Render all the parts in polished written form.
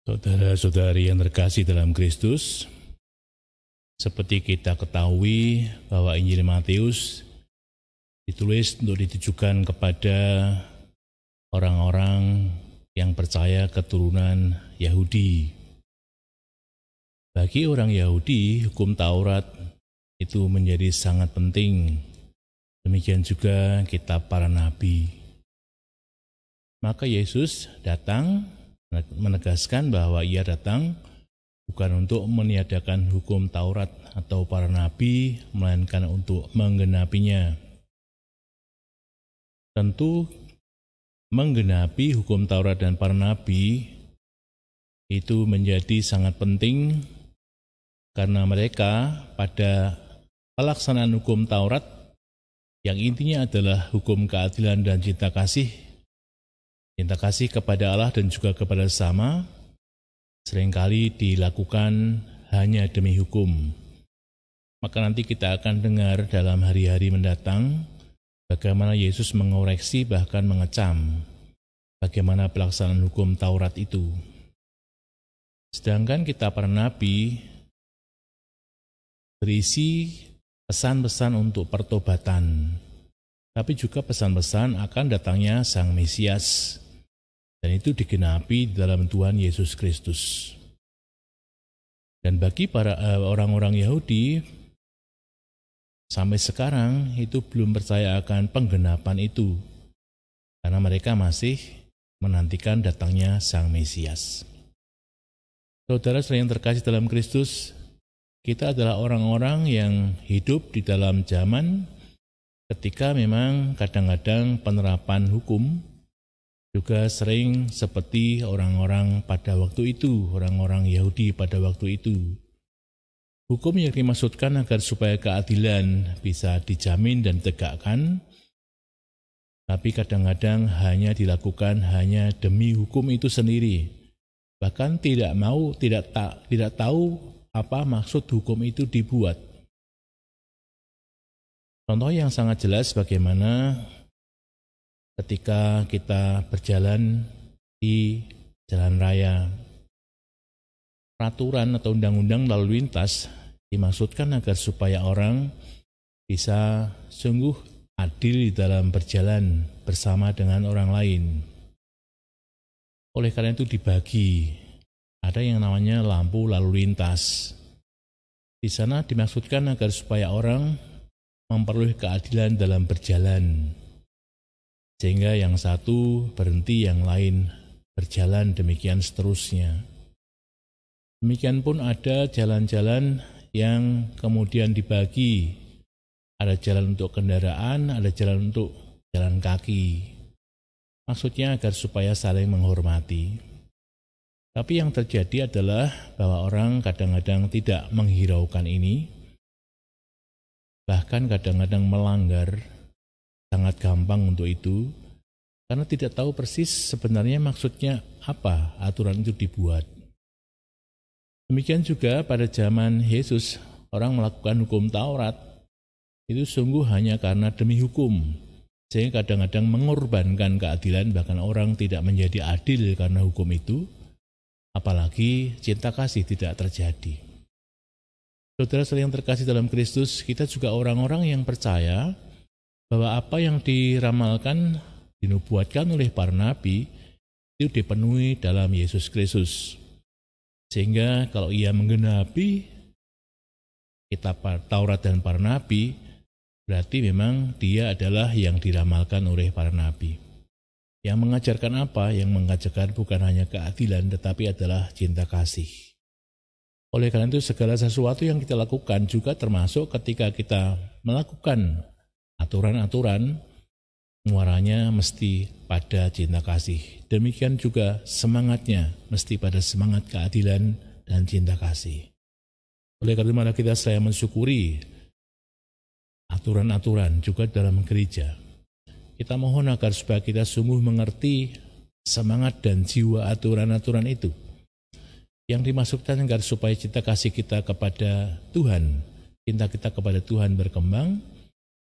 Saudara-saudari yang terkasih dalam Kristus, seperti kita ketahui bahwa Injil Matius ditulis untuk ditujukan kepada orang-orang yang percaya keturunan Yahudi. Bagi orang Yahudi, hukum Taurat itu menjadi sangat penting. Demikian juga kitab para nabi. Maka Yesus datang menegaskan bahwa ia datang bukan untuk meniadakan hukum Taurat atau para nabi, melainkan untuk menggenapinya. Tentu menggenapi hukum Taurat dan para nabi itu menjadi sangat penting karena mereka pada pelaksanaan hukum Taurat yang intinya adalah hukum keadilan dan cinta kasih kepada Allah dan juga kepada sesama, seringkali dilakukan hanya demi hukum. Maka nanti kita akan dengar dalam hari-hari mendatang bagaimana Yesus mengoreksi bahkan mengecam bagaimana pelaksanaan hukum Taurat itu. Sedangkan kitab para nabi berisi pesan-pesan untuk pertobatan, tapi juga pesan-pesan akan datangnya Sang Mesias, dan itu digenapi dalam Tuhan Yesus Kristus. Dan bagi para orang-orang Yahudi, sampai sekarang itu belum percaya akan penggenapan itu, karena mereka masih menantikan datangnya Sang Mesias. Saudara-saudara yang terkasih dalam Kristus, kita adalah orang-orang yang hidup di dalam zaman ketika memang kadang-kadang penerapan hukum juga sering seperti orang-orang pada waktu itu, orang-orang Yahudi pada waktu itu. Hukum yang dimaksudkan agar supaya keadilan bisa dijamin dan ditegakkan, tapi kadang-kadang hanya dilakukan hanya demi hukum itu sendiri. Bahkan tidak tahu apa maksud hukum itu dibuat. Contoh yang sangat jelas bagaimana ketika kita berjalan di jalan raya, peraturan atau undang-undang lalu lintas dimaksudkan agar supaya orang bisa sungguh adil di dalam berjalan bersama dengan orang lain. Oleh karena itu dibagi, ada yang namanya lampu lalu lintas. Di sana dimaksudkan agar supaya orang memperoleh keadilan dalam berjalan, sehingga yang satu berhenti, yang lain berjalan, demikian seterusnya. Demikian pun ada jalan-jalan yang kemudian dibagi. Ada jalan untuk kendaraan, ada jalan untuk jalan kaki. Maksudnya agar supaya saling menghormati. Tapi yang terjadi adalah bahwa orang kadang-kadang tidak menghiraukan ini, bahkan kadang-kadang melanggar, sangat gampang untuk itu, karena tidak tahu persis sebenarnya maksudnya apa aturan itu dibuat. Demikian juga pada zaman Yesus, orang melakukan hukum Taurat itu sungguh hanya karena demi hukum, sehingga kadang-kadang mengorbankan keadilan, bahkan orang tidak menjadi adil karena hukum itu, apalagi cinta kasih tidak terjadi. Saudara-saudara yang terkasih dalam Kristus, kita juga orang-orang yang percaya bahwa apa yang diramalkan, dinubuatkan oleh para nabi itu dipenuhi dalam Yesus Kristus. Sehingga kalau ia menggenapi kitab Taurat dan para nabi, berarti memang dia adalah yang diramalkan oleh para nabi. Yang mengajarkan apa? Yang mengajarkan bukan hanya keadilan, tetapi adalah cinta kasih. Oleh karena itu segala sesuatu yang kita lakukan juga termasuk ketika kita melakukan aturan-aturan, muaranya mesti pada cinta kasih. Demikian juga semangatnya mesti pada semangat keadilan dan cinta kasih. Oleh karena itu mari kita saya mensyukuri aturan-aturan juga dalam gereja. Kita mohon agar supaya kita sungguh mengerti semangat dan jiwa aturan-aturan itu, yang dimaksudkan agar supaya cinta kasih kita kepada Tuhan, cinta kita kepada Tuhan berkembang,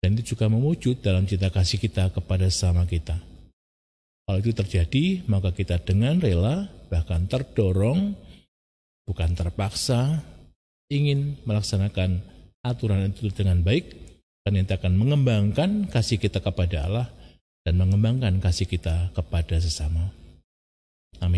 dan itu juga mewujud dalam cinta kasih kita kepada sesama kita. Kalau itu terjadi, maka kita dengan rela bahkan terdorong, bukan terpaksa, ingin melaksanakan aturan itu dengan baik, karena itu akan mengembangkan kasih kita kepada Allah dan mengembangkan kasih kita kepada sesama. Amin.